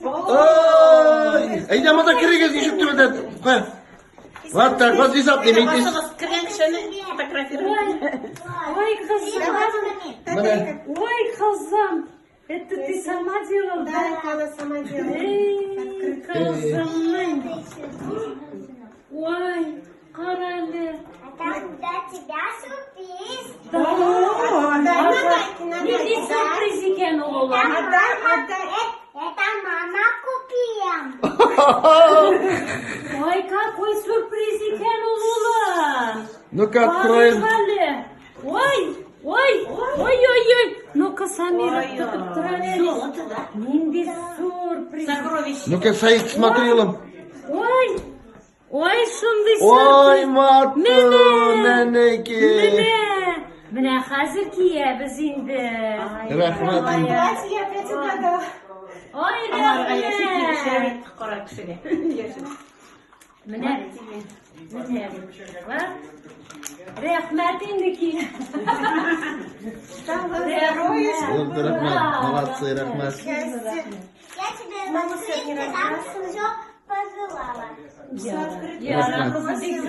Ой, идем это кригез еще кто это. Вот так вот здесь обнимитесь. Ой, Хазам. Ой, Хазам. Это ты сама делала? Да, это она сама делала. Эй, Хазам. Ой, Карале. Для тебя сюрприз. Не сюрприз екен ол. Это мама купила. Ой, какой сюрприз екен ол. Ну-ка, откроем. Ой, ой, ой. Ну-ка, Самира, нинди сюрприз. Ну-ка, Саид, смотри, лом. Ой, шундай Ой, сюрприз. мату, Міне. ненеке. Міне қазір киеміз енді. Рахмет. Я опять угадала. Ой, рахмет. Міне. Рахмет енді ки. Рахмет, молодцы, рахмет. Я тебе сюрприз, там все пожелала. Я рахмет.